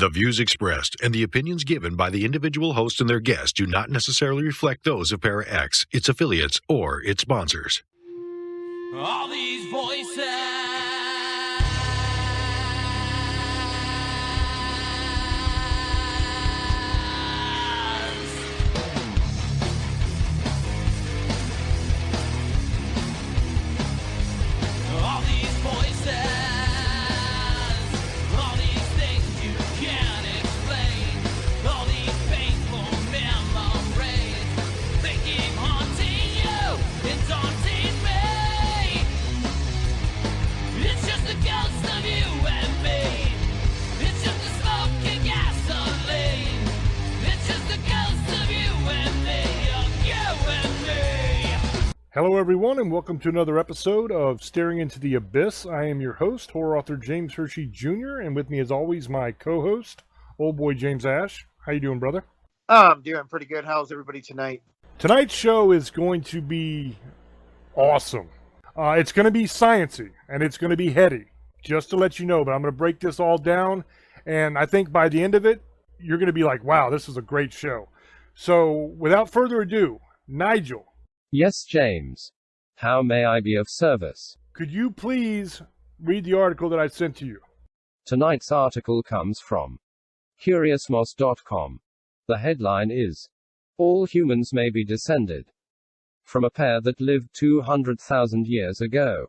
The views expressed and the opinions given by the individual host and their guests do not necessarily reflect those of Para-X, its affiliates, or its sponsors. All these voices. All these voices. All these things you can't explain. All these painful memories. They keep haunting you and daunting me. It's just a ghost of you and me. It's just a smoking gasoline. It's just a ghost of you and me. Of you and me. Hello everyone and welcome to another episode of Staring into the Abyss. I am your host, horror author James Hershey Jr., and with me as always my co-host, old boy James Ash. How you doing, brother? I'm doing pretty good. How's everybody tonight? Tonight's show is going to be awesome. It's going to be sciencey and it's going to be heady, just to let you know, but I'm going to break this all down, and I think by the end of it, you're going to be like, wow, this is a great show. So without further ado, Nigel, Yes, James. How may I be of service? could you please read the article that I sent to you? Tonight's article comes from CuriousMoss.com. The headline is, All humans may be descended from a pair that lived 200,000 years ago.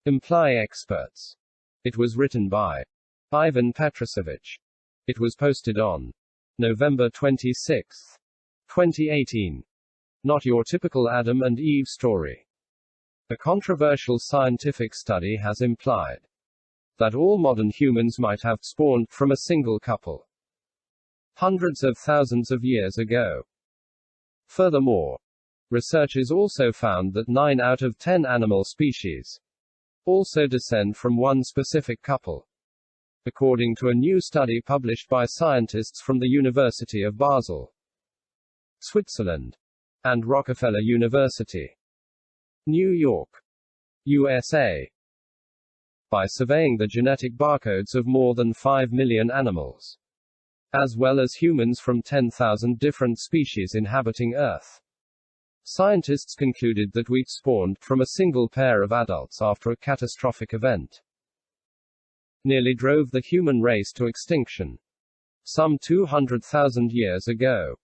Imply experts. It was written by Ivan Petrasevich. It was posted on November 26, 2018. Not your typical Adam and Eve story. A controversial scientific study has implied that all modern humans might have spawned from a single couple hundreds of thousands of years ago. Furthermore, researchers also found that 9 out of 10 animal species also descend from one specific couple, according to a new study published by scientists from the University of Basel, Switzerland, and Rockefeller University, New York, USA. By surveying the genetic barcodes of more than 5 million animals, as well as humans from 10,000 different species inhabiting Earth, scientists concluded that we'd spawned from a single pair of adults after a catastrophic event nearly drove the human race to extinction some 200,000 years ago.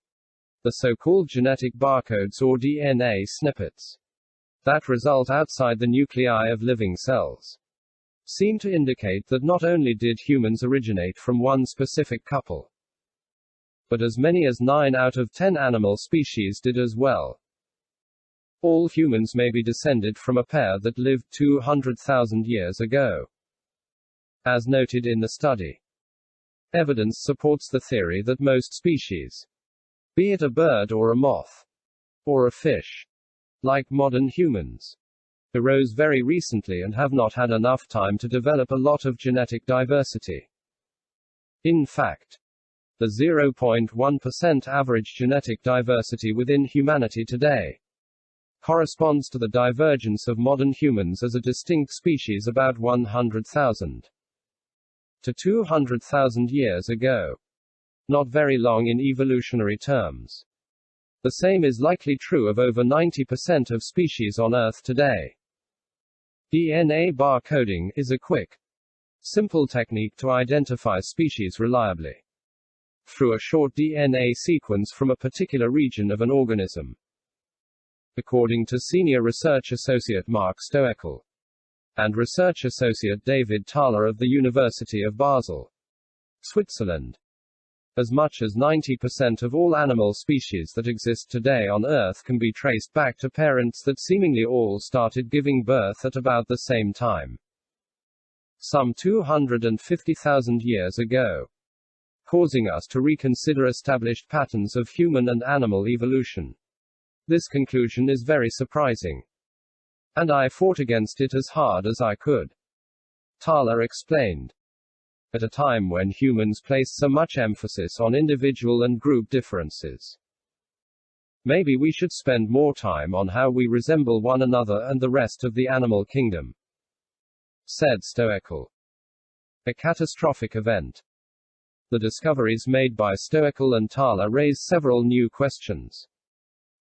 The so-called genetic barcodes or DNA snippets that result outside the nuclei of living cells seem to indicate that not only did humans originate from one specific couple, but as many as 9 out of 10 animal species did as well. All humans may be descended from a pair that lived 200,000 years ago. As noted in the study, evidence supports the theory that most species, be it a bird or a moth, or a fish, like modern humans, arose very recently and have not had enough time to develop a lot of genetic diversity. In fact, the 0.1% average genetic diversity within humanity today corresponds to the divergence of modern humans as a distinct species about 100,000 to 200,000 years ago. Not very long in evolutionary terms. The same is likely true of over 90% of species on Earth today. DNA barcoding is a quick, simple technique to identify species reliably through a short DNA sequence from a particular region of an organism. According to Senior Research Associate Mark Stoeckle and Research Associate David Thaler of the University of Basel, Switzerland, as much as 90% of all animal species that exist today on Earth can be traced back to parents that seemingly all started giving birth at about the same time, some 250,000 years ago, causing us to reconsider established patterns of human and animal evolution. This conclusion is very surprising, and I fought against it as hard as I could. Thaler explained. At a time when humans place so much emphasis on individual and group differences, maybe we should spend more time on how we resemble one another and the rest of the animal kingdom, said Stoeckle. A catastrophic event The discoveries made by Stoeckle and Thaler raise several new questions.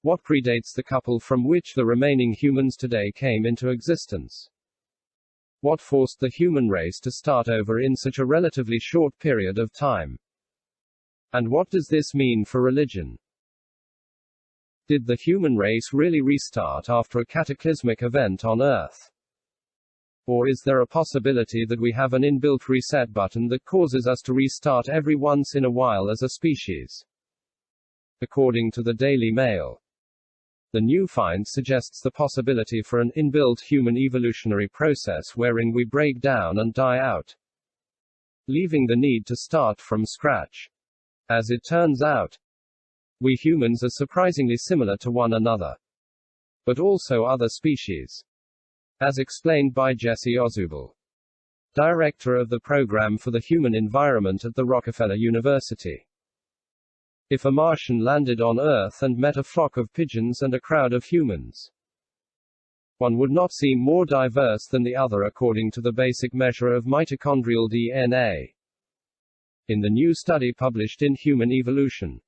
What predates the couple from which the remaining humans today came into existence? What forced the human race to start over in such a relatively short period of time? And what does this mean for religion? Did the human race really restart after a cataclysmic event on Earth? Or is there a possibility that we have an inbuilt reset button that causes us to restart every once in a while as a species? According to the Daily Mail, the new find suggests the possibility for an inbuilt human evolutionary process wherein we break down and die out, leaving the need to start from scratch. As it turns out, we humans are surprisingly similar to one another, but also other species, as explained by Jesse Ozubel, director of the Program for the Human Environment at the Rockefeller University. If a Martian landed on Earth and met a flock of pigeons and a crowd of humans, one would not seem more diverse than the other according to the basic measure of mitochondrial DNA. In the new study published in Human Evolution,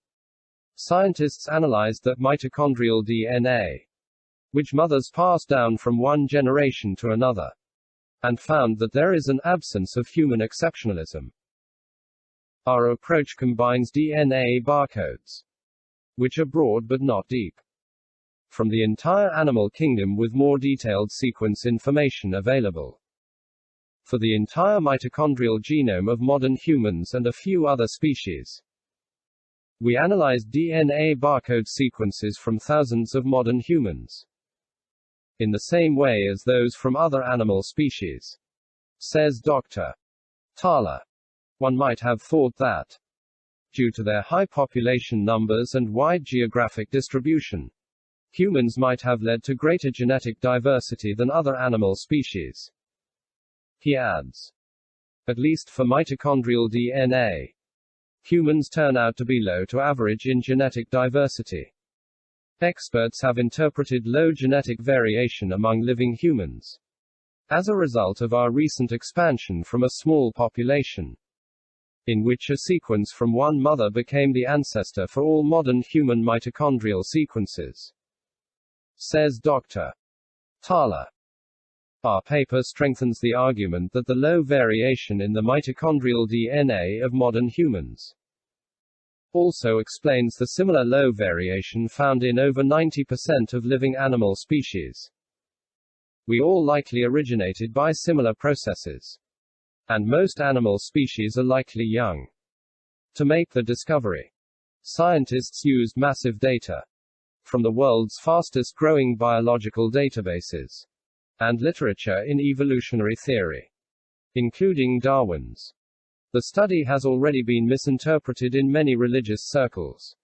scientists analyzed that mitochondrial DNA, which mothers pass down from one generation to another, and found that there is an absence of human exceptionalism. Our approach combines DNA barcodes, which are broad but not deep, from the entire animal kingdom with more detailed sequence information available for the entire mitochondrial genome of modern humans and a few other species. We analyzed DNA barcode sequences from thousands of modern humans, in the same way as those from other animal species, says Dr. Thaler. One might have thought that, due to their high population numbers and wide geographic distribution, humans might have led to greater genetic diversity than other animal species. He adds, at least for mitochondrial DNA, humans turn out to be low to average in genetic diversity. Experts have interpreted low genetic variation among living humans as a result of our recent expansion from a small population, in which a sequence from one mother became the ancestor for all modern human mitochondrial sequences, says Dr. Thaler. Our paper strengthens the argument that the low variation in the mitochondrial DNA of modern humans also explains the similar low variation found in over 90% of living animal species. We all likely originated by similar processes, and most animal species are likely young. To make the discovery, scientists used massive data from the world's fastest growing biological databases and literature in evolutionary theory, including Darwin's. The study has already been misinterpreted in many religious circles,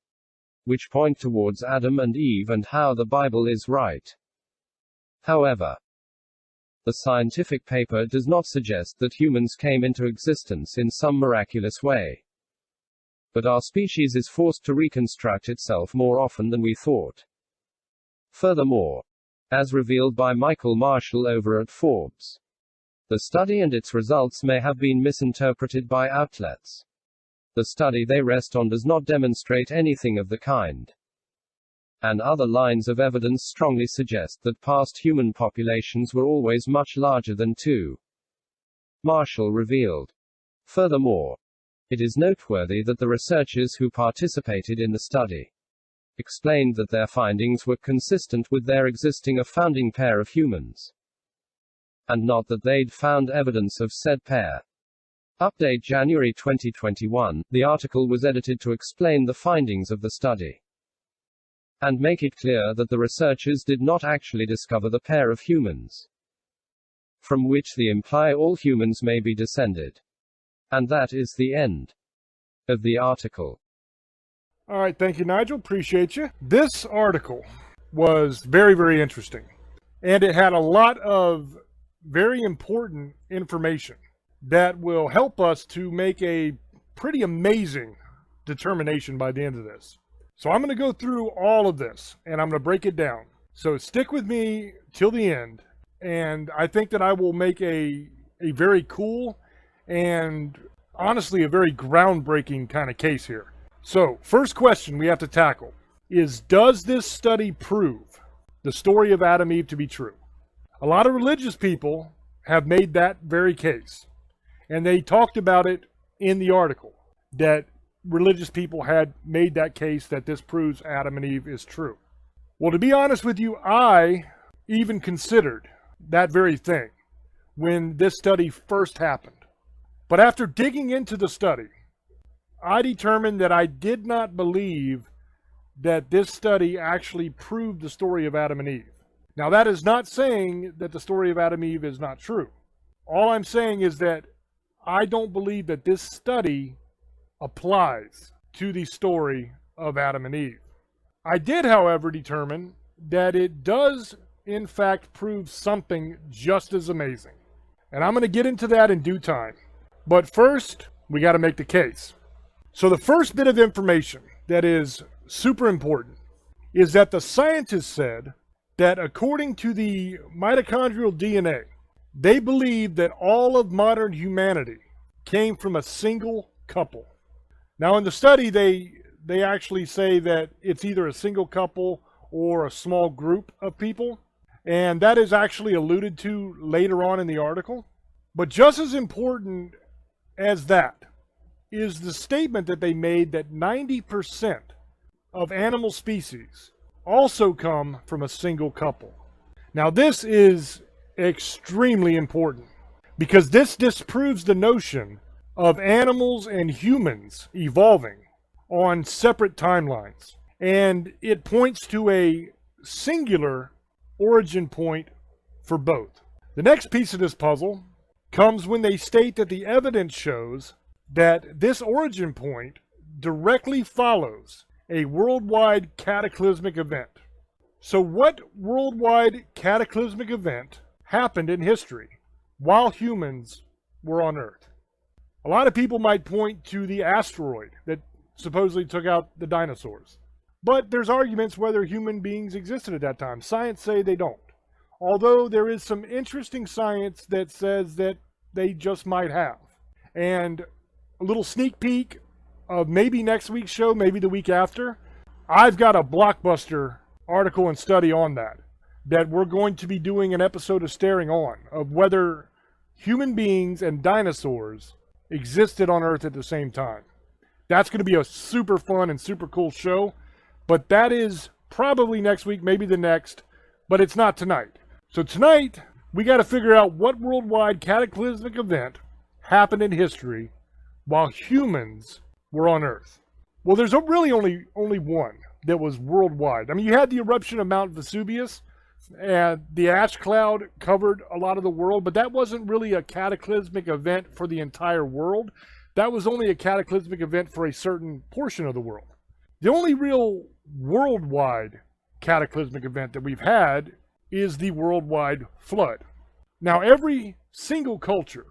which point towards Adam and Eve and how the Bible is right. However, the scientific paper does not suggest that humans came into existence in some miraculous way, but our species is forced to reconstruct itself more often than we thought. Furthermore, as revealed by Michael Marshall over at Forbes, the study and its results may have been misinterpreted by outlets. The study they rest on does not demonstrate anything of the kind, and other lines of evidence strongly suggest that past human populations were always much larger than 2. Marshall revealed. Furthermore, it is noteworthy that the researchers who participated in the study explained that their findings were consistent with their existing a founding pair of humans, and not that they'd found evidence of said pair. Update January 2021, the article was edited to explain the findings of the study and make it clear that the researchers did not actually discover the pair of humans from which they imply all humans may be descended. And that is the end of the article. All right, thank you, Nigel. Appreciate you. This article was very, very interesting, and it had a lot of very important information that will help us to make a pretty amazing determination by the end of this. So I'm going to go through all of this, and I'm going to break it down. So stick with me till the end, and I think that I will make a very cool and honestly a very groundbreaking kind of case here. So, first question we have to tackle is, does this study prove the story of Adam and Eve to be true? A lot of religious people have made that very case, and they talked about it in the article, that religious people had made that case that this proves Adam and Eve is true. Well, to be honest with you, I even considered that very thing when this study first happened. But after digging into the study, I determined that I did not believe that this study actually proved the story of Adam and Eve. Now, that is not saying that the story of Adam and Eve is not true. All I'm saying is that I don't believe that this study applies to the story of Adam and Eve. I did, however, determine that it does, in fact, prove something just as amazing. And I'm going to get into that in due time. But first, we got to make the case. So the first bit of information that is super important is that the scientists said that according to the mitochondrial DNA, they believe that all of modern humanity came from a single couple. Now in the study, they actually say that it's either a single couple or a small group of people, and that is actually alluded to later on in the article. But just as important as that is the statement that they made that 90% of animal species also come from a single couple. Now this is extremely important because this disproves the notion of animals and humans evolving on separate timelines, and it points to a singular origin point for both. The next piece of this puzzle comes when they state that the evidence shows that this origin point directly follows a worldwide cataclysmic event. So what worldwide cataclysmic event happened in history while humans were on Earth? A lot of people might point to the asteroid that supposedly took out the dinosaurs. But there's arguments whether human beings existed at that time. Science say they don't. Although there is some interesting science that says that they just might have. And a little sneak peek of maybe next week's show, maybe the week after, I've got a blockbuster article and study on that we're going to be doing an episode of Staring On, of whether human beings and dinosaurs existed on Earth at the same time. That's going to be a super fun and super cool show, but that is probably next week, maybe the next, but it's not tonight. So tonight, we got to figure out what worldwide cataclysmic event happened in history while humans were on Earth. Well, there's really only one that was worldwide. I mean, you had the eruption of Mount Vesuvius, and the ash cloud covered a lot of the world, but that wasn't really a cataclysmic event for the entire world. That was only a cataclysmic event for a certain portion of the world. The only real worldwide cataclysmic event that we've had is the worldwide flood. Now, every single culture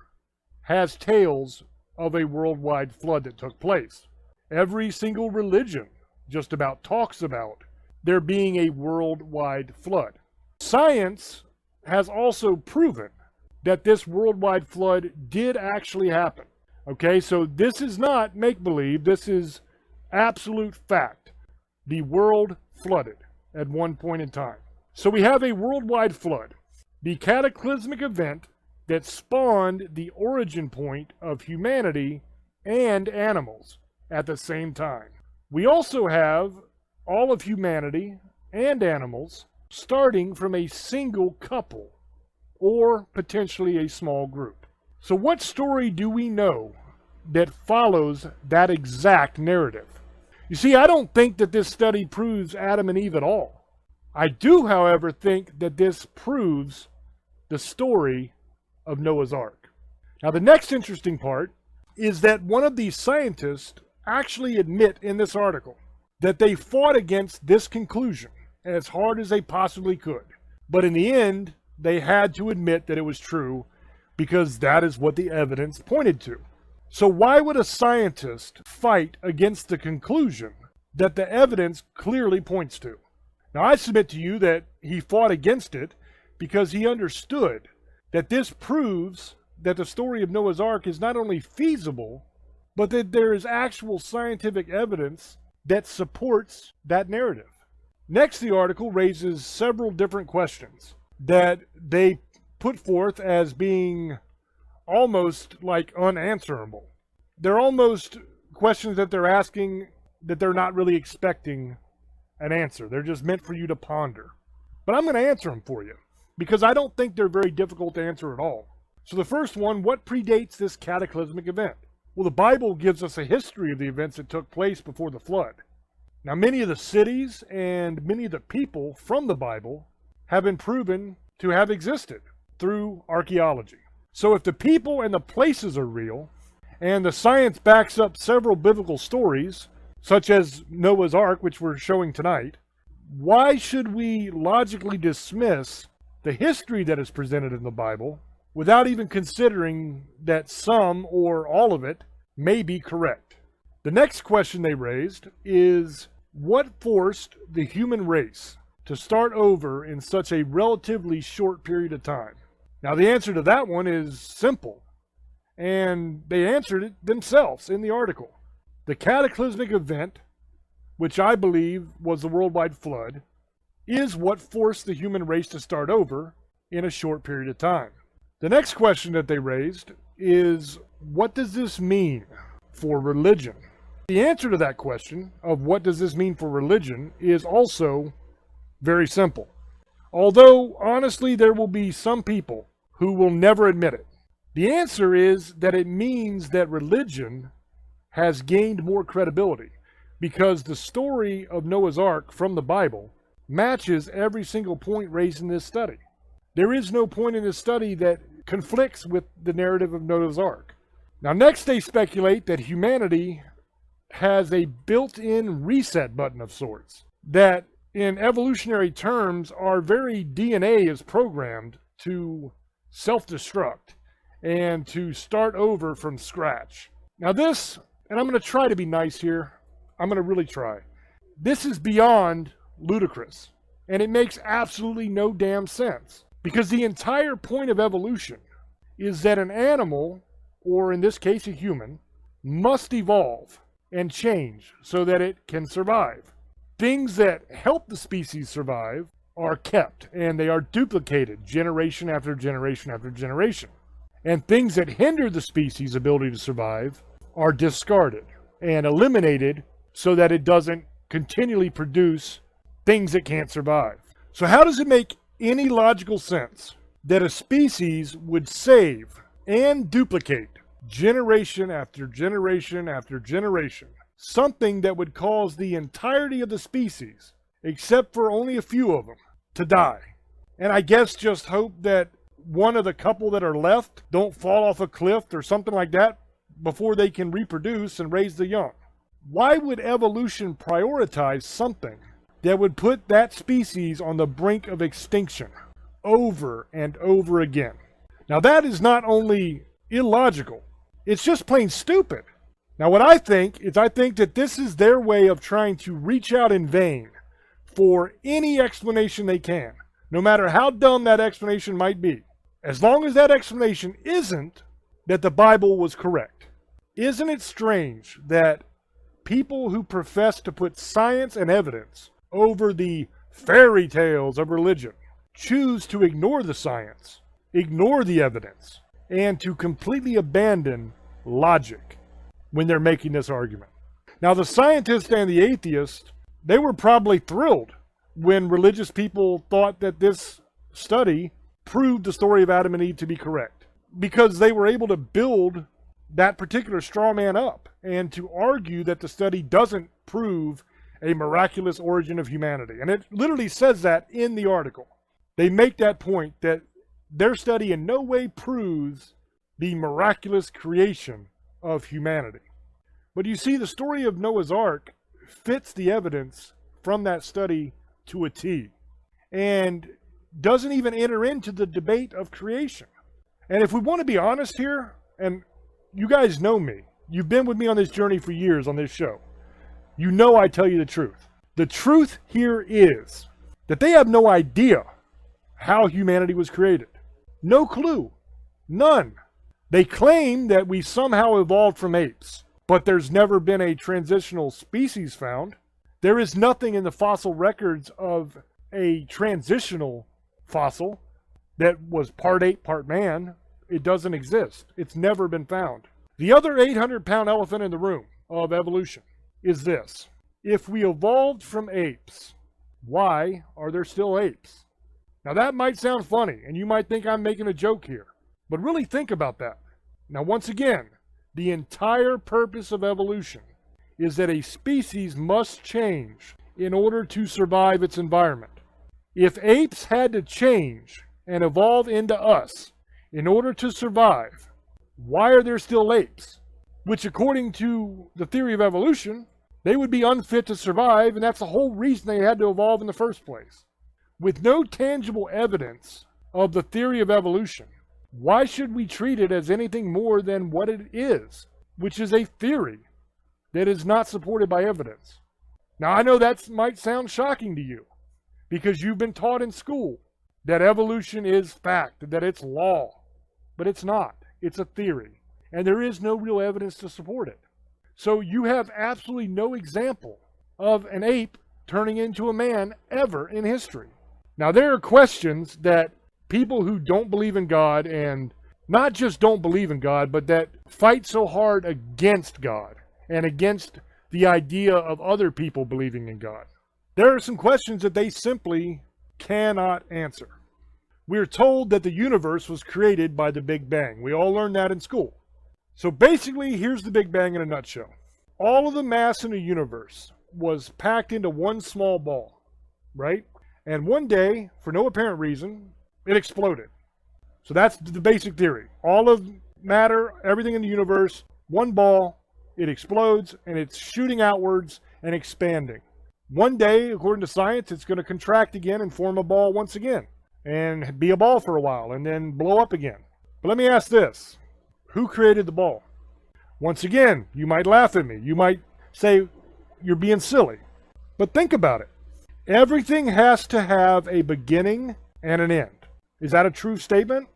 has tales of a worldwide flood that took place. Every single religion just about talks about there being a worldwide flood. Science has also proven that this worldwide flood did actually happen. Okay, so this is not make-believe, this is absolute fact. The world flooded at one point in time. So we have a worldwide flood, the cataclysmic event that spawned the origin point of humanity and animals at the same time. We also have all of humanity and animals starting from a single couple or potentially a small group. So what story do we know that follows that exact narrative? You see, I don't think that this study proves Adam and Eve at all. I do, however, think that this proves the story of Noah's Ark. Now, the next interesting part is that one of these scientists actually admit in this article that they fought against this conclusion as hard as they possibly could. But in the end, they had to admit that it was true because that is what the evidence pointed to. So why would a scientist fight against the conclusion that the evidence clearly points to? Now, I submit to you that he fought against it because he understood that this proves that the story of Noah's Ark is not only feasible, but that there is actual scientific evidence that supports that narrative. Next, the article raises several different questions that they put forth as being almost like unanswerable. They're almost questions that they're asking that they're not really expecting an answer. They're just meant for you to ponder. But I'm going to answer them for you because I don't think they're very difficult to answer at all. So the first one, what predates this cataclysmic event? Well, the Bible gives us a history of the events that took place before the flood. Now, many of the cities and many of the people from the Bible have been proven to have existed through archaeology. So if the people and the places are real, and the science backs up several biblical stories, such as Noah's Ark, which we're showing tonight, why should we logically dismiss the history that is presented in the Bible without even considering that some or all of it may be correct? The next question they raised is, what forced the human race to start over in such a relatively short period of time? Now, the answer to that one is simple, and they answered it themselves in the article. The cataclysmic event, which I believe was the worldwide flood, is what forced the human race to start over in a short period of time. The next question that they raised is, what does this mean for religion? The answer to that question of what does this mean for religion is also very simple. Although, honestly, there will be some people who will never admit it. The answer is that it means that religion has gained more credibility because the story of Noah's Ark from the Bible matches every single point raised in this study. There is no point in this study that conflicts with the narrative of Noah's Ark. Now, next they speculate that humanity has a built-in reset button of sorts, that in evolutionary terms, our very DNA is programmed to self-destruct and to start over from scratch. Now this, and I'm going to try to be nice here, I'm going to really try. This is beyond ludicrous, and it makes absolutely no damn sense, because the entire point of evolution is that an animal, or in this case a human, must evolve and change so that it can survive. Things that help the species survive are kept, and they are duplicated generation after generation after generation. And things that hinder the species' ability to survive are discarded and eliminated so that it doesn't continually produce things that can't survive. So how does it make any logical sense that a species would save and duplicate generation after generation after generation something that would cause the entirety of the species, except for only a few of them, to die? And I guess just hope that one of the couple that are left don't fall off a cliff or something like that before they can reproduce and raise the young. Why would evolution prioritize something that would put that species on the brink of extinction over and over again? Now that is not only illogical, it's just plain stupid. Now what I think is that this is their way of trying to reach out in vain for any explanation they can, no matter how dumb that explanation might be. As long as that explanation isn't that the Bible was correct. Isn't it strange that people who profess to put science and evidence over the fairy tales of religion choose to ignore the science, ignore the evidence, and to completely abandon logic when they're making this argument? Now, the scientists and the atheists, they were probably thrilled when religious people thought that this study proved the story of Adam and Eve to be correct, because they were able to build that particular straw man up and to argue that the study doesn't prove a miraculous origin of humanity. And it literally says that in the article. They make that point that their study in no way proves the miraculous creation of humanity. But you see, the story of Noah's Ark fits the evidence from that study to a T, and doesn't even enter into the debate of creation. And if we want to be honest here, and you guys know me, you've been with me on this journey for years on this show, you know I tell you the truth. The truth here is that they have no idea how humanity was created. No clue. None. They claim that we somehow evolved from apes. but there's never been a transitional species found. There is nothing in the fossil records of a transitional fossil that was part ape, part man. It doesn't exist. It's never been found. The other 800-pound elephant in the room of evolution is this. If we evolved from apes, why are there still apes? Now that might sound funny, and you might think I'm making a joke here, but really think about that. Now once again, the entire purpose of evolution is that a species must change in order to survive its environment. If apes had to change and evolve into us in order to survive, why are there still apes? Which according to the theory of evolution, they would be unfit to survive, and that's the whole reason they had to evolve in the first place. With no tangible evidence of the theory of evolution, why should we treat it as anything more than what it is, which is a theory that is not supported by evidence? Now, I know that might sound shocking to you because you've been taught in school that evolution is fact, that it's law, but it's not. It's a theory, and there is no real evidence to support it. So you have absolutely no example of an ape turning into a man ever in history. Now, there are questions that people who don't believe in God, and not just don't believe in God, but that fight so hard against God and against the idea of other people believing in God. There are some questions that they simply cannot answer. We're told that the universe was created by the Big Bang. We all learned that in school. So basically, here's the Big Bang in a nutshell. All of the mass in the universe was packed into one small ball, right? And one day, for no apparent reason, it exploded. So that's the basic theory. All of matter, everything in the universe, one ball, it explodes, and it's shooting outwards and expanding. One day, according to science, it's going to contract again and form a ball once again, and be a ball for a while, and then blow up again. But let me ask this. Who created the ball? Once again, you might laugh at me. You might say you're being silly. But think about it. Everything has to have a beginning and an end. Is that a true statement?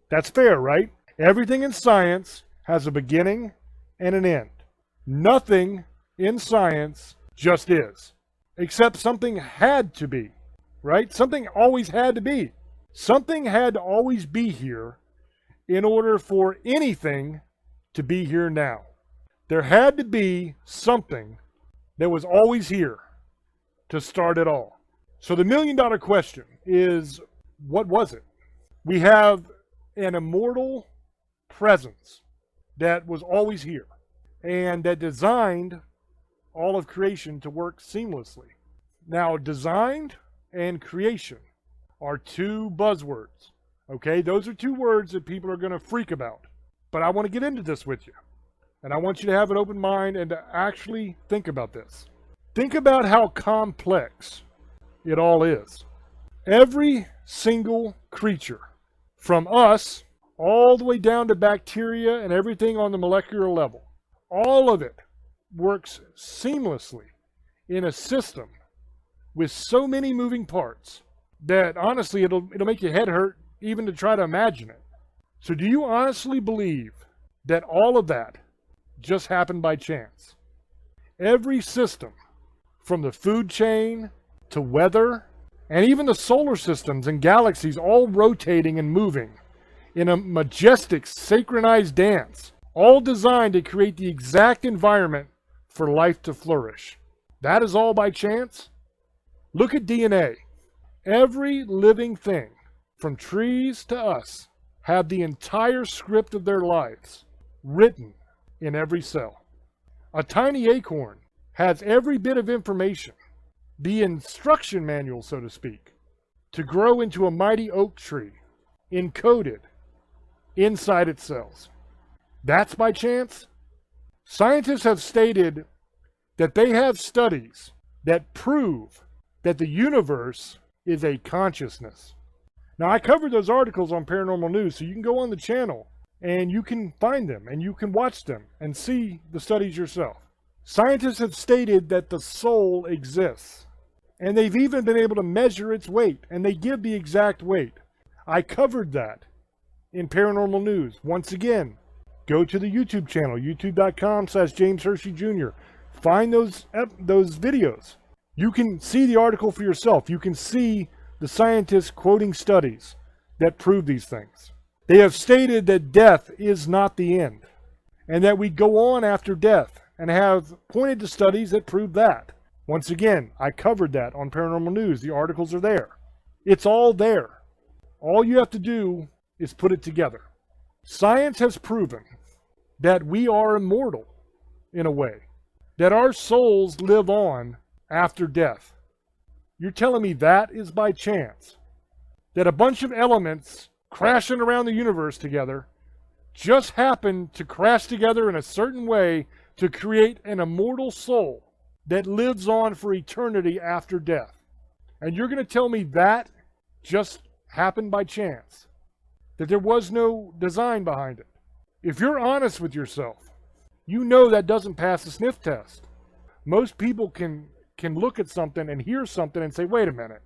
That's fair, right? Everything in science has a beginning and an end. Nothing in science just is. Except something had to be, right? Something always had to be. Something had to always be here in order for anything to be here now. There had to be something that was always here to start it all. So the million-dollar question is, what was it? We have an immortal presence that was always here and that designed all of creation to work seamlessly. Now, designed and creation are two buzzwords. Okay, those are two words that people are going to freak about. But I want to get into this with you. And I want you to have an open mind and to actually think about this. Think about how complex it all is. Every single creature, from us all the way down to bacteria and everything on the molecular level, all of it works seamlessly in a system with so many moving parts that honestly it'll make your head hurt even to try to imagine it. So do you honestly believe that all of that just happened by chance? Every system, from the food chain to weather, and even the solar systems and galaxies all rotating and moving in a majestic, synchronized dance, all designed to create the exact environment for life to flourish. That is all by chance? Look at DNA. Every living thing, from trees to us, have the entire script of their lives written in every cell. A tiny acorn has every bit of information, the instruction manual, so to speak, to grow into a mighty oak tree, encoded inside its cells. That's by chance? Scientists have stated that they have studies that prove that the universe is a consciousness. Now, I covered those articles on Paranormal News, so you can go on the channel and you can find them and you can watch them and see the studies yourself. Scientists have stated that the soul exists, and they've even been able to measure its weight, and they give the exact weight. I covered that in Paranormal News. Once again, go to the YouTube channel, youtube.com/James Hershey Jr. Find those videos. You can see the article for yourself. You can see the scientists quoting studies that prove these things. They have stated that death is not the end, and that we go on after death, and have pointed to studies that prove that. Once again, I covered that on Paranormal News. The articles are there. It's all there. All you have to do is put it together. Science has proven that we are immortal in a way, that our souls live on after death. You're telling me that is by chance? That a bunch of elements crashing around the universe together just happen to crash together in a certain way to create an immortal soul that lives on for eternity after death? And you're going to tell me that just happened by chance? That there was no design behind it? If you're honest with yourself, you know that doesn't pass the sniff test. Most people can look at something and hear something and say, wait a minute.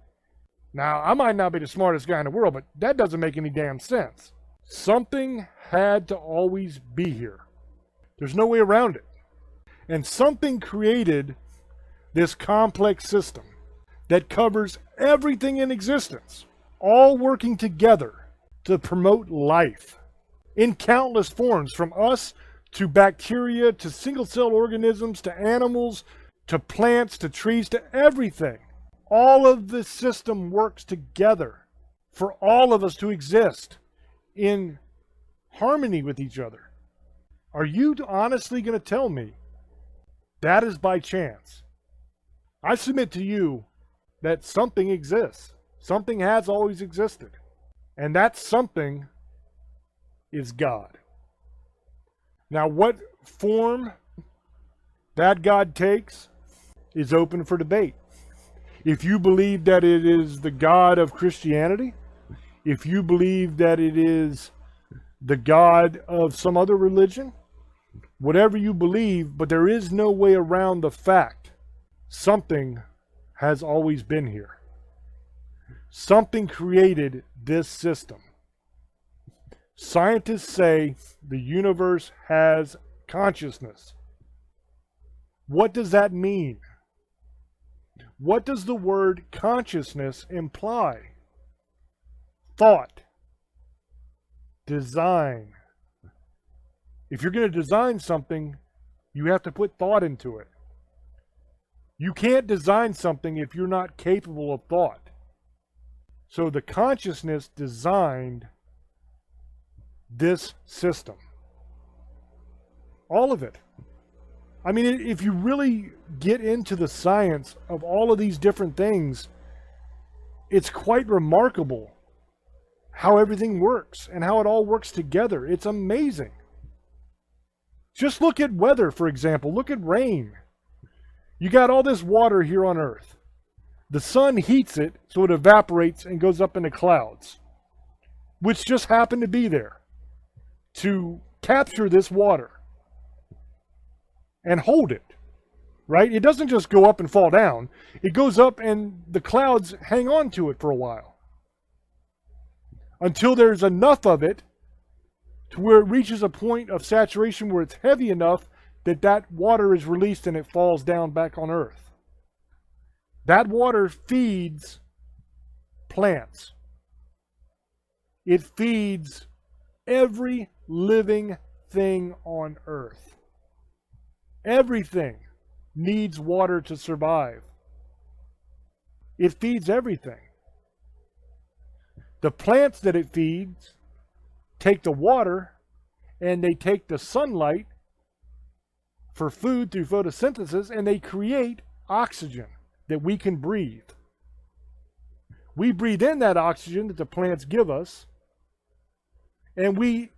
Now, I might not be the smartest guy in the world, but that doesn't make any damn sense. Something had to always be here. There's no way around it. And something created this complex system that covers everything in existence, all working together to promote life in countless forms, from us to bacteria to single-cell organisms to animals to plants to trees to everything. All of this system works together for all of us to exist in harmony with each other. Are you honestly going to tell me that is by chance? I submit to you that something exists. Something has always existed. And that something is God. Now, what form that God takes is open for debate. If you believe that it is the God of Christianity, if you believe that it is the God of some other religion, whatever you believe, but there is no way around the fact something has always been here. Something created this system. Scientists say the universe has consciousness. What does that mean? What does the word consciousness imply? Thought. Design. If you're going to design something, you have to put thought into it. You can't design something if you're not capable of thought. So the consciousness designed this system. All of it. I mean, if you really get into the science of all of these different things, it's quite remarkable how everything works and how it all works together. It's amazing. Just look at weather, for example. Look at rain. You got all this water here on Earth. The sun heats it so it evaporates and goes up into clouds, which just happen to be there to capture this water and hold it, right? It doesn't just go up and fall down. It goes up and the clouds hang on to it for a while until there's enough of it to where it reaches a point of saturation where it's heavy enough that that water is released and it falls down back on Earth. That water feeds plants. It feeds every living thing on Earth. Everything needs water to survive. It feeds everything. The plants that it feeds take the water and they take the sunlight for food through photosynthesis, and they create oxygen that we can breathe. We breathe in that oxygen that the plants give us, and we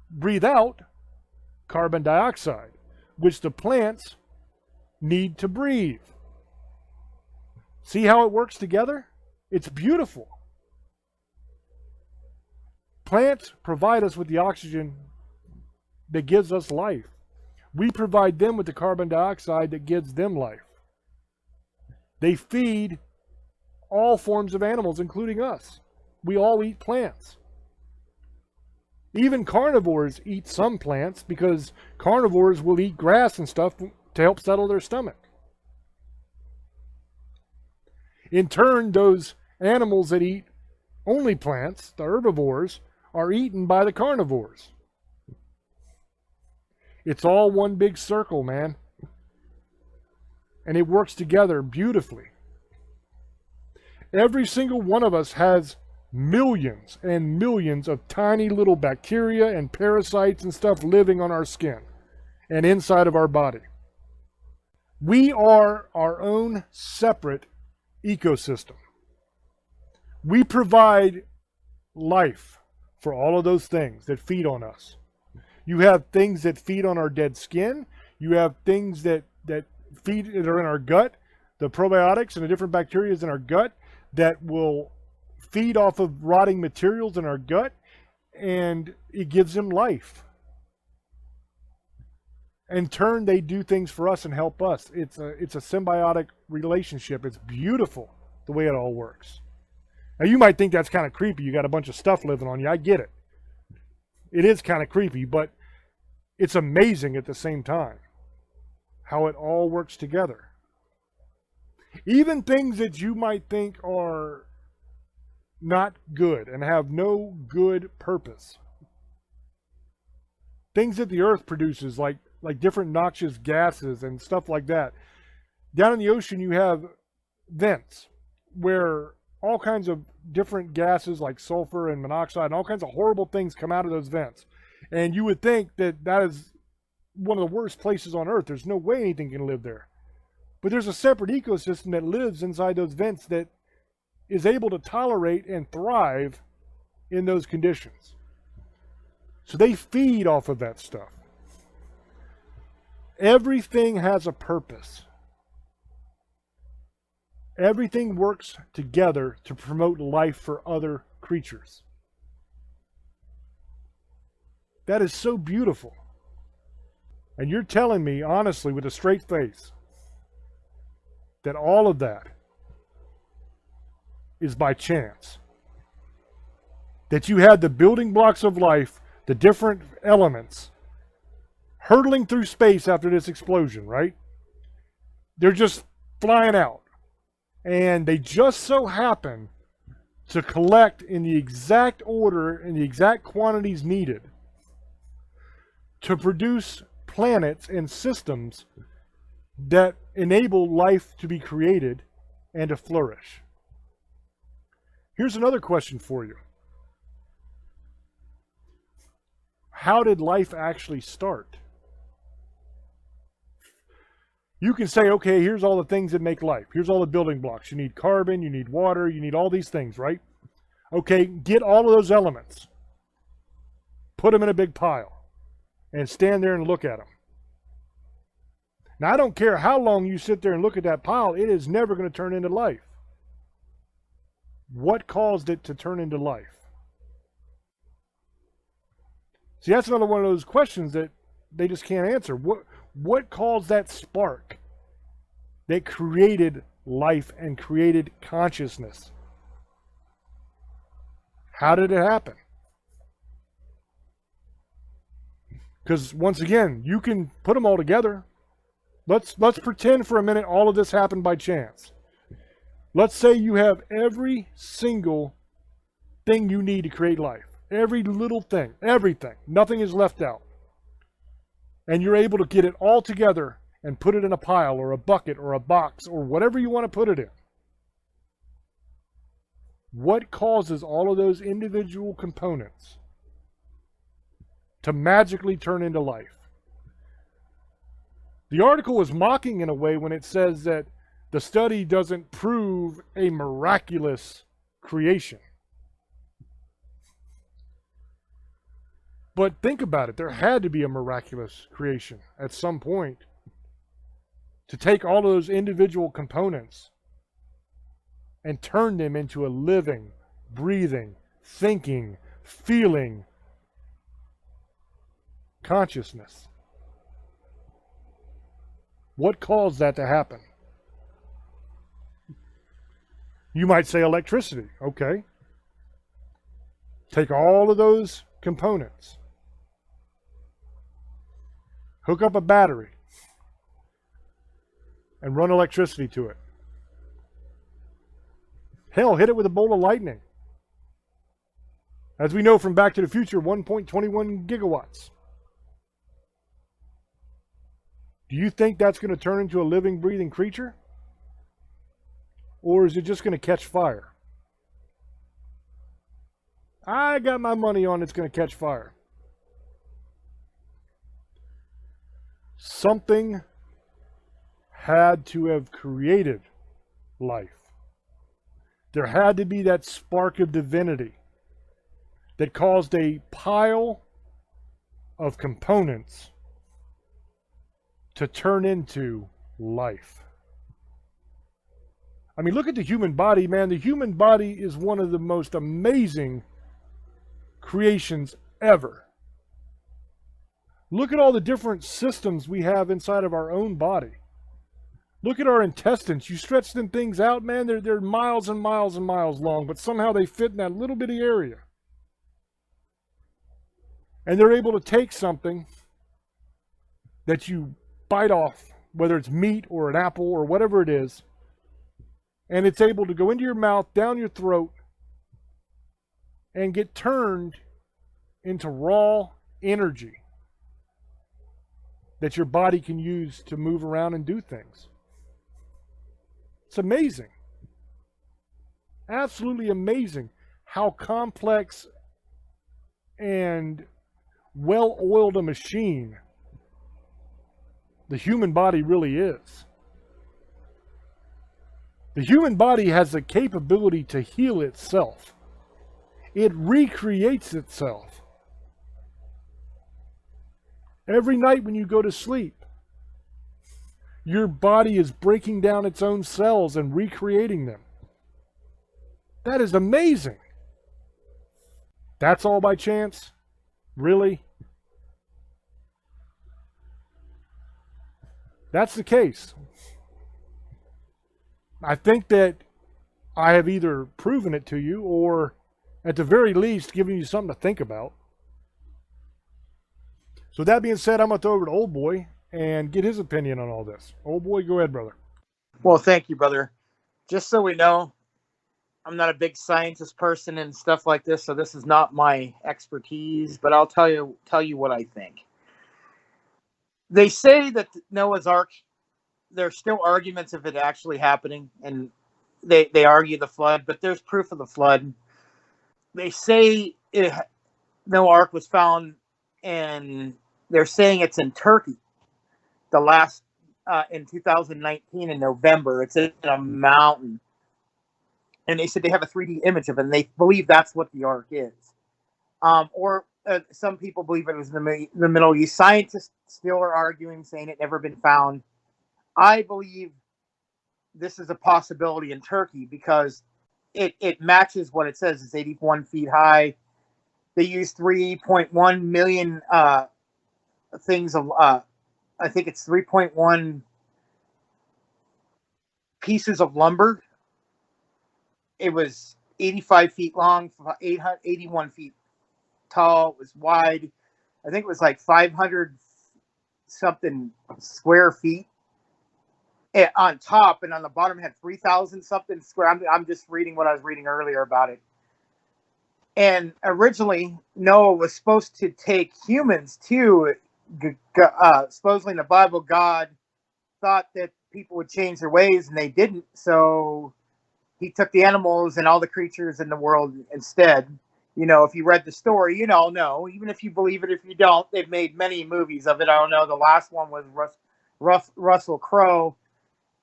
breathe out carbon dioxide, which the plants need to breathe. See how it works together? It's beautiful. Plants provide us with the oxygen that gives us life. We provide them with the carbon dioxide that gives them life. They feed all forms of animals, including us. We all eat plants. Even carnivores eat some plants because carnivores will eat grass and stuff to help settle their stomach. In turn, those animals that eat only plants, the herbivores, are eaten by the carnivores. It's all one big circle, man. And it works together beautifully. Every single one of us has millions and millions of tiny little bacteria and parasites and stuff living on our skin and inside of our body. We are our own separate ecosystem. We provide life for all of those things that feed on us. You have things that feed on our dead skin. You have things that feed that are in our gut, the probiotics and the different bacteria in our gut that will feed off of rotting materials in our gut, and it gives them life. In turn, they do things for us and help us. It's a symbiotic relationship. It's beautiful the way it all works. Now, you might think that's kind of creepy. You got a bunch of stuff living on you. I get it. It is kind of creepy, but it's amazing at the same time how it all works together. Even things that you might think are not good and have no good purpose. Things that the earth produces, like different noxious gases and stuff like that. Down in the ocean, you have vents where all kinds of different gases like sulfur and monoxide and all kinds of horrible things come out of those vents. And you would think that that is one of the worst places on earth. There's no way anything can live there. But there's a separate ecosystem that lives inside those vents that is able to tolerate and thrive in those conditions. So they feed off of that stuff. Everything has a purpose. Everything works together to promote life for other creatures. That is so beautiful. And you're telling me, honestly, with a straight face, that all of that is by chance. That you had the building blocks of life, the different elements, hurtling through space after this explosion, right? They're just flying out. And they just so happen to collect in the exact order and the exact quantities needed to produce planets and systems that enable life to be created and to flourish. Here's another question for you. How did life actually start? You can say, okay, here's all the things that make life. Here's all the building blocks. You need carbon, you need water, you need all these things, right? Okay, get all of those elements. Put them in a big pile and stand there and look at them. Now, I don't care how long you sit there and look at that pile, it is never going to turn into life. What caused it to turn into life? See, that's another one of those questions that they just can't answer. What caused that spark that created life and created consciousness? How did it happen? Because once again, you can put them all together. Let's pretend for a minute all of this happened by chance. Let's say you have every single thing you need to create life. Every little thing, everything. Nothing is left out. And you're able to get it all together and put it in a pile or a bucket or a box or whatever you want to put it in. What causes all of those individual components to magically turn into life? The article was mocking in a way when it says that the study doesn't prove a miraculous creation. But think about it, there had to be a miraculous creation at some point to take all of those individual components and turn them into a living, breathing, thinking, feeling consciousness. What caused that to happen? You might say electricity. Okay. Take all of those components. Hook up a battery and run electricity to it. Hell, hit it with a bolt of lightning. As we know from Back to the Future, 1.21 gigawatts. Do you think that's going to turn into a living, breathing creature? Or is it just going to catch fire? I got my money on it's going to catch fire. Something had to have created life. There had to be that spark of divinity that caused a pile of components to turn into life. I mean, look at the human body, man. The human body is one of the most amazing creations ever. Look at all the different systems we have inside of our own body. Look at our intestines. You stretch them things out, man, they're miles and miles and miles long, but somehow they fit in that little bitty area. And they're able to take something that you bite off, whether it's meat or an apple or whatever it is, and it's able to go into your mouth, down your throat, and get turned into raw energy that your body can use to move around and do things. It's amazing. Absolutely amazing how complex and well-oiled a machine the human body really is. The human body has the capability to heal itself. It recreates itself. Every night when you go to sleep, your body is breaking down its own cells and recreating them. That is amazing. That's all by chance? Really? That's the case. I think that I have either proven it to you or at the very least given you something to think about. So that being said, I'm going to throw over to Old Boy and get his opinion on all this. Old Boy, go ahead, brother. Well, thank you, brother. Just so we know, I'm not a big scientist person and stuff like this, so this is not my expertise, but I'll tell you what I think. They say that Noah's Ark, there's still arguments of it actually happening, and they argue the flood, but there's proof of the flood. They say Noah's Ark was found, and they're saying it's in Turkey. The last in 2019 in November, it's in a mountain, and they said they have a 3D image of it, and they believe that's what the Ark is. Or some people believe it was in the Middle East. Scientists still are arguing, saying it never been found. I believe this is a possibility in Turkey because it matches what it says. It's 81 feet high. They use 3.1 million things of, I think it's 3.1 pieces of lumber. It was 85 feet long, 81 feet tall. It was wide. I think it was like 500 something square feet on top, and on the bottom had 3,000 something square. I'm just reading what I was reading earlier about it. And originally, Noah was supposed to take humans too. Supposedly in the Bible, God thought that people would change their ways, and they didn't. So he took the animals and all the creatures in the world instead. You know, if you read the story, you know, even if you believe it, if you don't, they've made many movies of it. I don't know. The last one was Russell Crowe.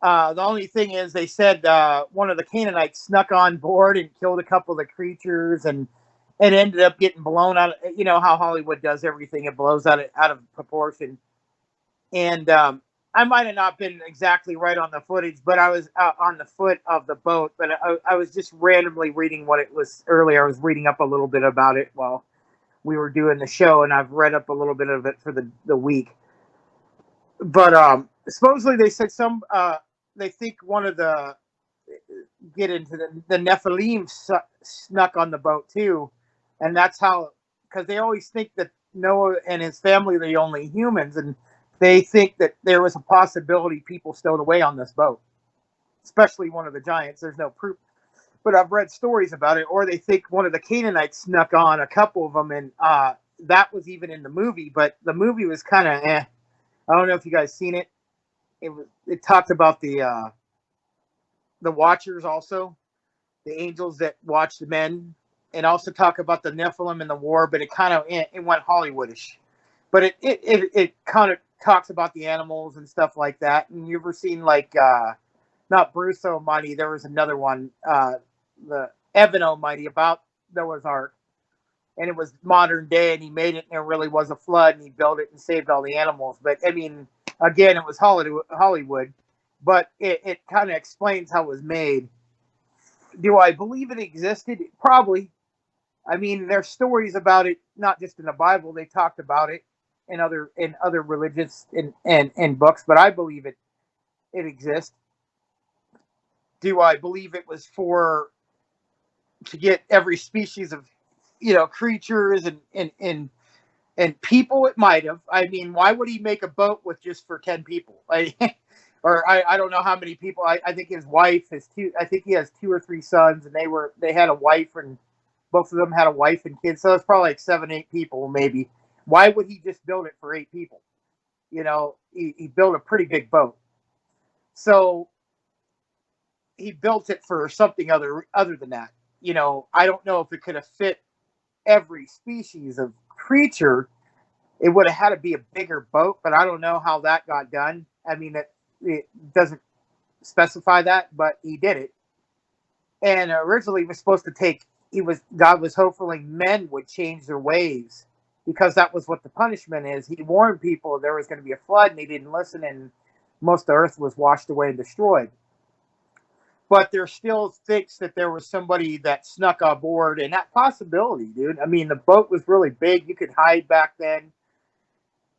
The only thing is they said one of the Canaanites snuck on board and killed a couple of the creatures, and it ended up getting blown out. You know how Hollywood does everything. It blows out of proportion. And I might have not been exactly right on the footage, but I was on the foot of the boat. But I was just randomly reading what it was earlier. I was reading up a little bit about it while we were doing the show, and I've read up a little bit of it for the week. But supposedly they said they think one of the Nephilim snuck on the boat too, and that's how because they always think that Noah and his family are the only humans, and they think that there was a possibility people stowed away on this boat, especially one of the giants. There's no proof, but I've read stories about it. Or they think one of the Canaanites snuck on, a couple of them, and that was even in the movie. But the movie was kind of eh. I don't know if you guys seen it. It talked about the Watchers also, the angels that watch the men, and also talk about the Nephilim in the war. But it kind of it went Hollywoodish. But it kind of talks about the animals and stuff like that. And you ever seen like not Bruce Almighty? There was another one, the Evan Almighty, about Noah's Ark, and it was modern day, and he made it, and there really was a flood, and he built it and saved all the animals. But I mean, again, it was Hollywood, but it kind of explains how it was made. Do I believe it existed? Probably. I mean, there's stories about it, not just in the Bible. They talked about it in other religions and books, but I believe it exists. Do I believe it was to get every species of creatures and people? It might have. I mean, why would he make a boat with just for 10 people? I don't know how many people. I think his wife has two. I think he has 2 or 3 sons, and they had a wife, and both of them had a wife and kids. So it's probably like 7, 8 people maybe. Why would he just build it for 8 people? He built a pretty big boat. So he built it for something other than that. I don't know if it could have fit every species of creature. It would have had to be a bigger boat, but I don't know how that got done. I mean, it doesn't specify that, but he did it. And originally he was supposed to God was hoping men would change their ways, because that was what the punishment is. He warned people there was going to be a flood, and they didn't listen, and most of the earth was washed away and destroyed. But there still thinks that there was somebody that snuck on board, and that possibility, dude. I mean, the boat was really big. You could hide back then,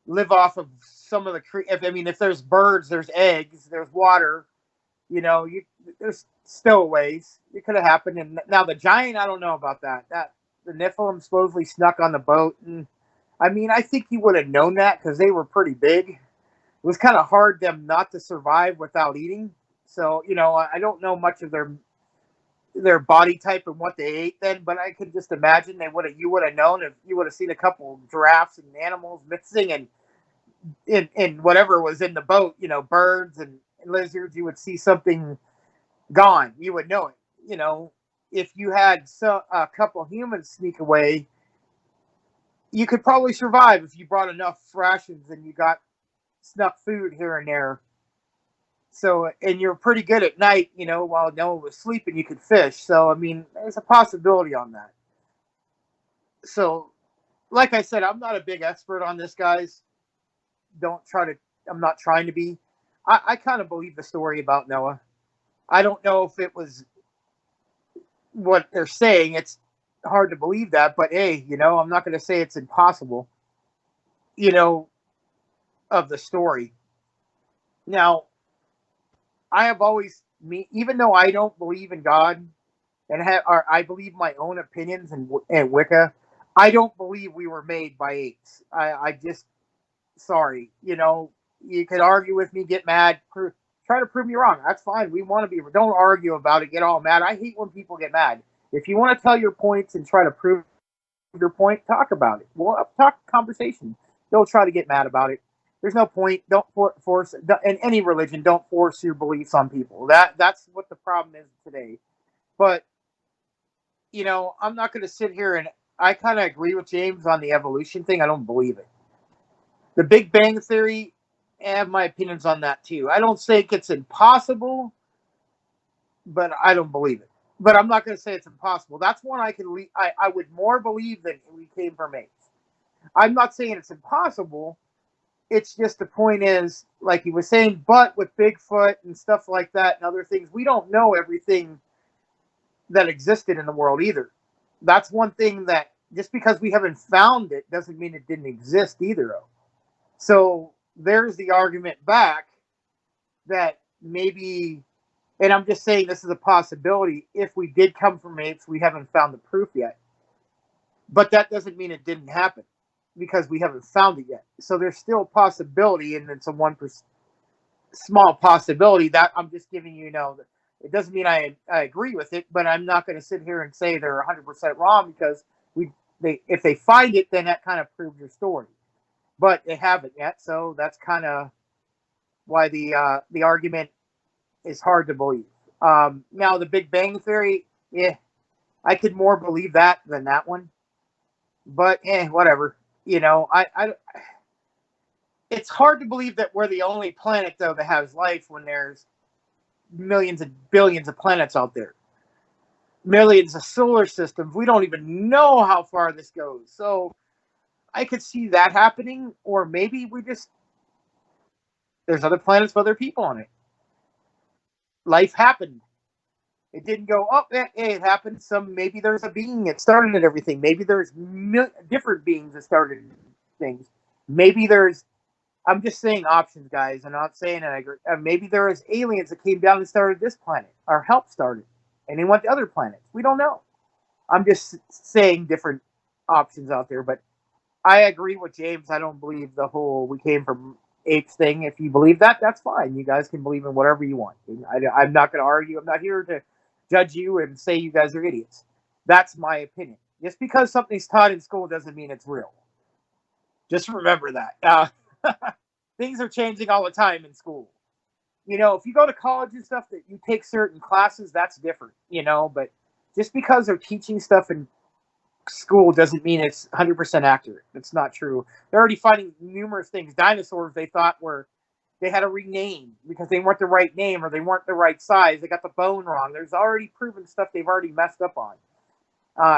live off of some of the if there's birds, there's eggs, there's water, there's stowaways. It could have happened. And now the giant, I don't know about that. That the Nephilim supposedly snuck on the boat, and I mean, I think he would have known that because they were pretty big. It was kind of hard them not to survive without eating. So, I don't know much of their body type and what they ate then, but I could just imagine you would have known if you would have seen a couple giraffes and animals missing, and in whatever was in the boat, birds and lizards, you would see something gone. You would know it. If you had a couple humans sneak away, you could probably survive if you brought enough rations and you got snuck food here and there. So, and you're pretty good at night, while Noah was sleeping, you could fish. So, I mean, there's a possibility on that. So, like I said, I'm not a big expert on this, guys. I'm not trying to be. I kind of believe the story about Noah. I don't know if it was what they're saying. It's hard to believe that, but hey, I'm not going to say it's impossible, of the story. Now, I have always, even though I don't believe in God I believe my own opinions and Wicca, I don't believe we were made by apes. I just, sorry, you could argue with me, get mad, try to prove me wrong. That's fine. We want to be, don't argue about it, get all mad. I hate when people get mad. If you want to tell your points and try to prove your point, talk about it. Well, talk conversation. Don't try to get mad about it. There's no point. Don't force, in any religion, don't force your beliefs on people. That's what the problem is today. But, I'm not going to sit here, and I kind of agree with James on the evolution thing. I don't believe it. The Big Bang Theory, I have my opinions on that too. I don't think it's impossible, but I don't believe it. But I'm not going to say it's impossible. That's one I would more believe that we came from apes. I'm not saying it's impossible. It's just the point is, like he was saying, but with Bigfoot and stuff like that and other things, we don't know everything that existed in the world either. That's one thing that just because we haven't found it doesn't mean it didn't exist either. So there's the argument back that maybe, and I'm just saying this is a possibility, if we did come from apes, we haven't found the proof yet. But that doesn't mean it didn't happen because we haven't found it yet. So there's still a possibility, and it's a 1% small possibility. That I'm just giving you, it doesn't mean I agree with it, but I'm not going to sit here and say they're 100% wrong because if they find it, then that kind of proves your story. But they haven't yet, so that's kind of why the argument is hard to believe. Now the Big Bang Theory, I could more believe that than that one, but whatever. It's hard to believe that we're the only planet though that has life when there's millions and billions of planets out there, millions of solar systems. We don't even know how far this goes. So I could see that happening, or maybe there's other planets with other people on it. Life happened. It didn't go up. It happened. Maybe there's a being that started everything. Maybe there's different beings that started things. Maybe I'm just saying options, guys. I'm not saying I agree. Maybe there is aliens that came down and started this planet, or helped start it, and they went to other planets. We don't know. I'm just saying different options out there. But I agree with James. I don't believe the whole we came from apes thing. If you believe that, that's fine. You guys can believe in whatever you want. I'm not going to argue. I'm not here to judge you and say you guys are idiots. That's my opinion. Just because something's taught in school doesn't mean it's real. Just remember that. Things are changing all the time in school. If you go to college and stuff, that you take certain classes, that's different, but just because they're teaching stuff in school doesn't mean it's 100% accurate. It's not true. They're already finding numerous things. Dinosaurs they thought they had to rename because they weren't the right name or they weren't the right size. They got the bone wrong. There's already proven stuff they've already messed up on.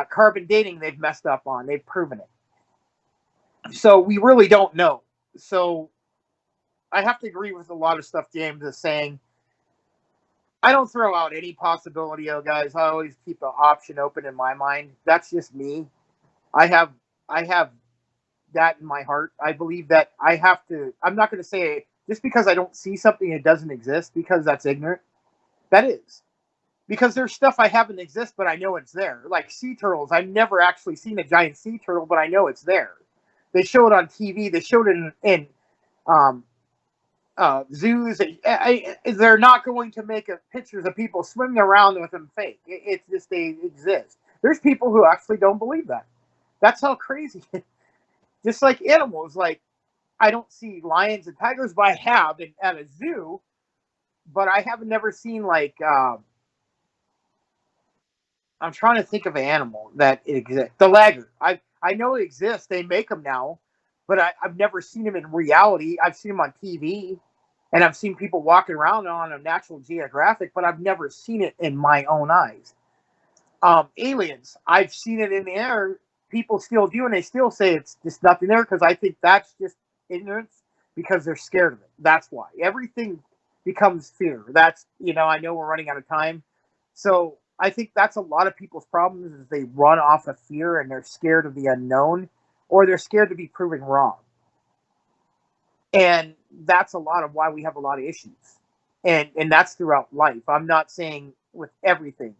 Carbon dating they've messed up on. They've proven it. So we really don't know. So I have to agree with a lot of stuff James is saying. I don't throw out any possibility, guys. I always keep an option open in my mind. That's just me. I have that in my heart. I believe that I'm not going to say just because I don't see something it doesn't exist because that's ignorant. That is. Because there's stuff I haven't exist, but I know it's there. Like sea turtles. I've never actually seen a giant sea turtle, but I know it's there. They show it on TV. They showed it in zoos. They're not going to make pictures of people swimming around with them fake. It's just they exist. There's people who actually don't believe that. That's how crazy. Just like animals, like I don't see lions and tigers, but I have at a zoo. But I have never seen I'm trying to think of an animal that exists. The laggard. I know it exists. They make them now, but I've never seen them in reality. I've seen them on TV, and I've seen people walking around on a Natural Geographic, but I've never seen it in my own eyes. Aliens. I've seen it in the air. People still do, and they still say it's just nothing there because I think that's just ignorance because they're scared of it. That's why. Everything becomes fear. That's, I know we're running out of time. So I think that's a lot of people's problems is they run off of fear and they're scared of the unknown or they're scared to be proven wrong. And that's a lot of why we have a lot of issues. And that's throughout life. I'm not saying with everything.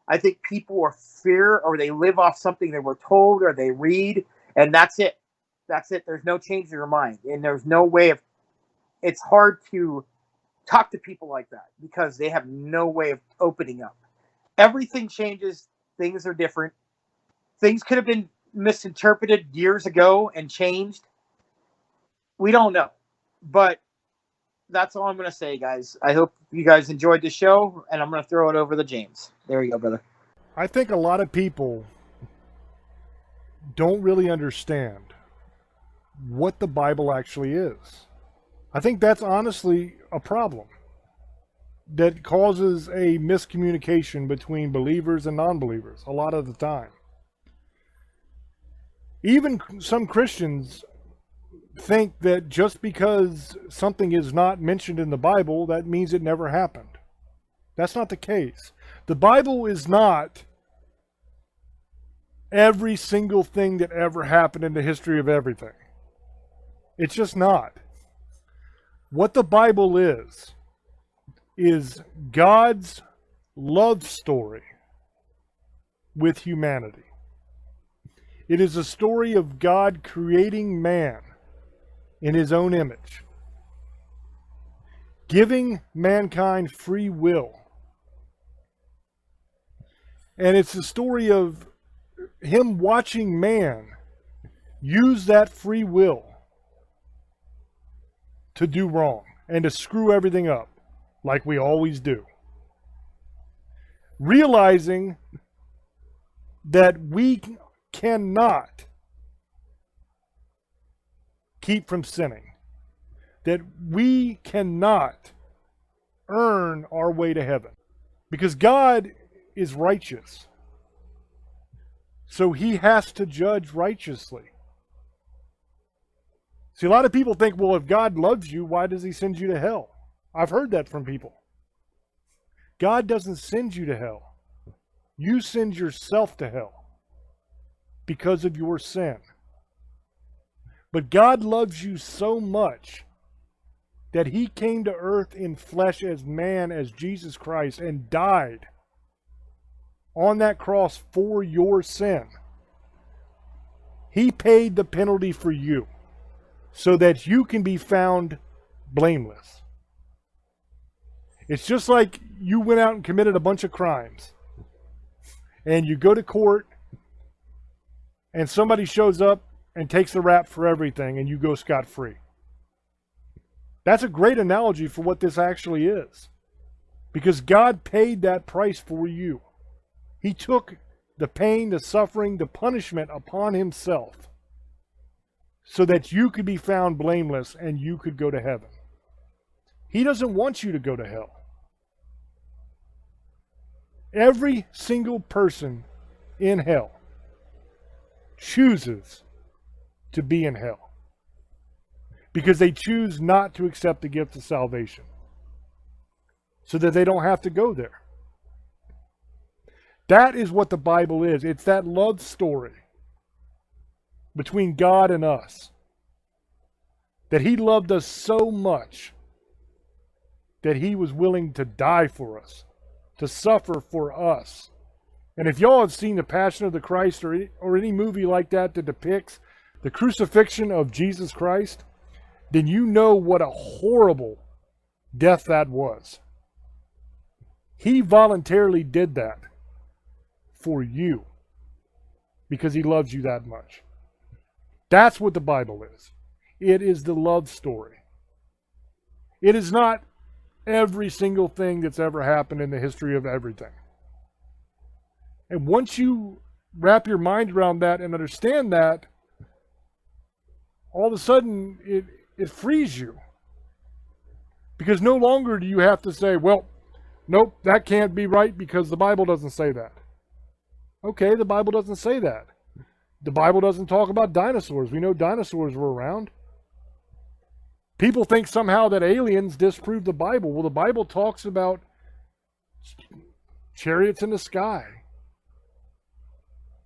I think people are fear or they live off something they were told or they read, and that's it. That's it. There's no change in your mind. And there's no way of, it's hard to talk to people like that because they have no way of opening up. Everything changes. Things are different. Things could have been misinterpreted years ago and changed. We don't know. But that's all I'm going to say, guys. I hope you guys enjoyed the show, and I'm going to throw it over to James. There you go, brother. I think a lot of people don't really understand what the Bible actually is. I think that's honestly a problem that causes a miscommunication between believers and non-believers a lot of the time. Even some Christians think that just because something is not mentioned in the Bible, that means it never happened. That's not the case. The Bible is not every single thing that ever happened in the history of everything. It's just not. What the Bible is God's love story with humanity. It is a story of God creating man in his own image, giving mankind free will. And it's the story of him watching man use that free will to do wrong and to screw everything up like we always do. Realizing that we cannot keep from sinning, that we cannot earn our way to heaven, because God is righteous. So he has to judge righteously. See, a lot of people think, well, if God loves you, why does he send you to hell? I've heard that from people. God doesn't send you to hell. You send yourself to hell because of your sin. But God loves you so much that he came to earth in flesh as man, as Jesus Christ, and died on that cross for your sin. He paid the penalty for you so that you can be found blameless. It's just like you went out and committed a bunch of crimes, and you go to court, and somebody shows up and takes the rap for everything, and you go scot-free. That's a great analogy for what this actually is, because God paid that price for you. He took the pain, the suffering, the punishment upon himself so that you could be found blameless and you could go to heaven. He doesn't want you to go to hell. Every single person in hell chooses to be in hell because they choose not to accept the gift of salvation so that they don't have to go there. That is what the Bible is. It's that love story between God and us. That he loved us so much that he was willing to die for us, to suffer for us. And if y'all have seen The Passion of the Christ or any movie like that that depicts the crucifixion of Jesus Christ, then you know what a horrible death that was. He voluntarily did that for you because he loves you that much. That's what the Bible is. It is the love story. It is not every single thing that's ever happened in the history of everything. And once you wrap your mind around that and understand that, all of a sudden it frees you. Because no longer do you have to say, well, nope, that can't be right because the Bible doesn't say that. Okay, the Bible doesn't say that. The Bible doesn't talk about dinosaurs. We know dinosaurs were around. People think somehow that aliens disprove the Bible. Well, the Bible talks about chariots in the sky.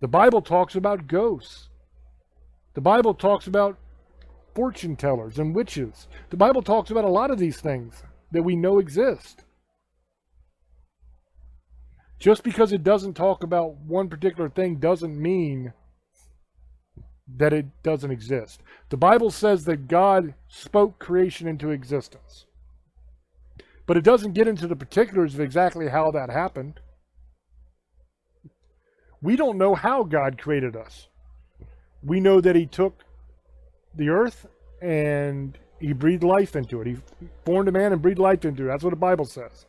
The Bible talks about ghosts. The Bible talks about fortune tellers and witches. The Bible talks about a lot of these things that we know exist. Just because it doesn't talk about one particular thing doesn't mean that it doesn't exist. The Bible says that God spoke creation into existence. But it doesn't get into the particulars of exactly how that happened. We don't know how God created us. We know that he took the earth and he breathed life into it. He formed a man and breathed life into it. That's what the Bible says.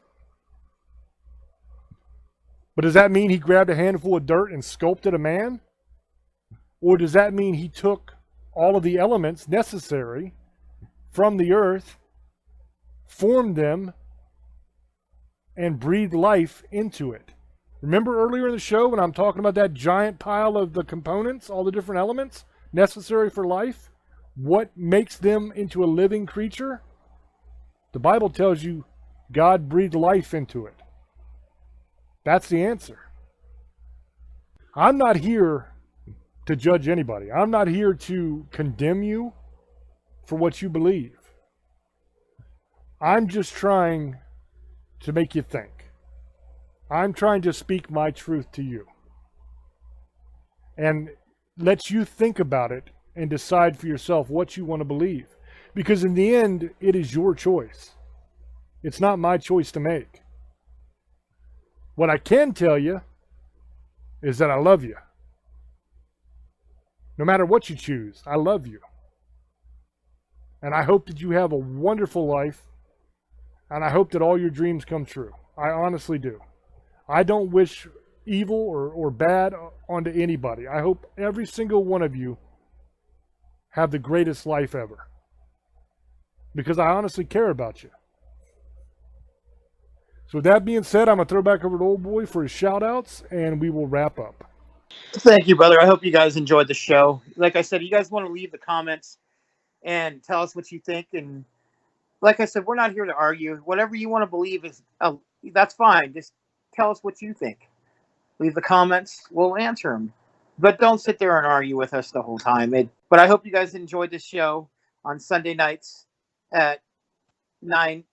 But does that mean he grabbed a handful of dirt and sculpted a man? Or does that mean he took all of the elements necessary from the earth, formed them, and breathed life into it? Remember earlier in the show when I'm talking about that giant pile of the components, all the different elements necessary for life? What makes them into a living creature? The Bible tells you God breathed life into it. That's the answer. I'm not here to judge anybody. I'm not here to condemn you for what you believe. I'm just trying to make you think. I'm trying to speak my truth to you. And lets you think about it and decide for yourself what you want to believe. Because in the end, it is your choice. It's not my choice to make. What I can tell you is that I love you. No matter what you choose, I love you. And I hope that you have a wonderful life. And I hope that all your dreams come true. I honestly do. I don't wish evil or bad onto anybody. I hope every single one of you have the greatest life ever. Because I honestly care about you. So with that being said, I'm going to throw back over to Old Boy for his shout-outs, and we will wrap up. Thank you, brother. I hope you guys enjoyed the show. Like I said, you guys want to leave the comments and tell us what you think. And like I said, we're not here to argue. Whatever you want to believe is that's fine. Just tell us what you think. Leave the comments. We'll answer them. But don't sit there and argue with us the whole time. But I hope you guys enjoyed this show on Sunday nights at 9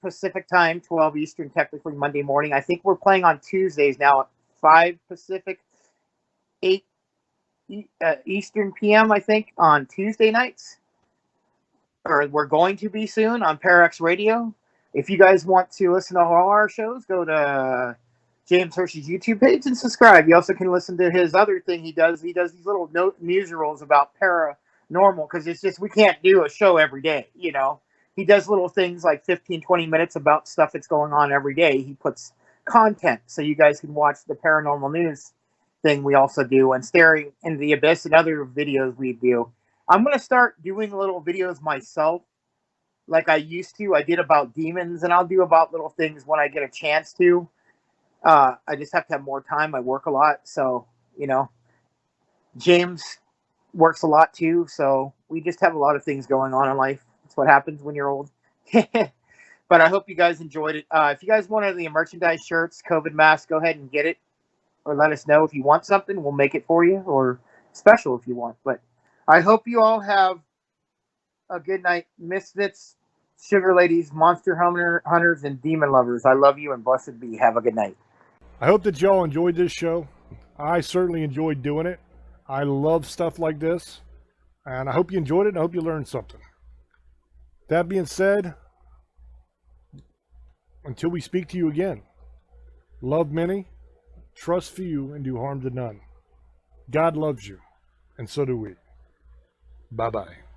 Pacific time, 12 Eastern, technically Monday morning. I think we're playing on Tuesdays now at 5 Pacific, 8 Eastern PM, I think, on Tuesday nights. Or we're going to be soon on Parax Radio. If you guys want to listen to all our shows, go to James Hershey's YouTube page and subscribe. You also can listen to his other thing he does. He does these little musicals about paranormal, because it's just, we can't do a show every day, you know. He does little things like 15, 20 minutes about stuff that's going on every day. He puts content so you guys can watch the paranormal news thing we also do, and Staring into the Abyss and other videos we do. I'm going to start doing little videos myself like I used to. I did about demons, and I'll do about little things when I get a chance to. I just have to have more time. I work a lot, so, you know. James works a lot too, so we just have a lot of things going on in life. That's what happens when you're old. But I hope you guys enjoyed it. If you guys wanted the merchandise shirts, COVID mask, go ahead and get it. Or let us know if you want something. We'll make it for you. Or special if you want. But I hope you all have a good night. Misfits, sugar ladies, monster hunters, and demon lovers. I love you, and blessed be. Have a good night. I hope that y'all enjoyed this show. I certainly enjoyed doing it. I love stuff like this. And I hope you enjoyed it, and I hope you learned something. That being said, until we speak to you again, love many, trust few, and do harm to none. God loves you, and so do we. Bye-bye.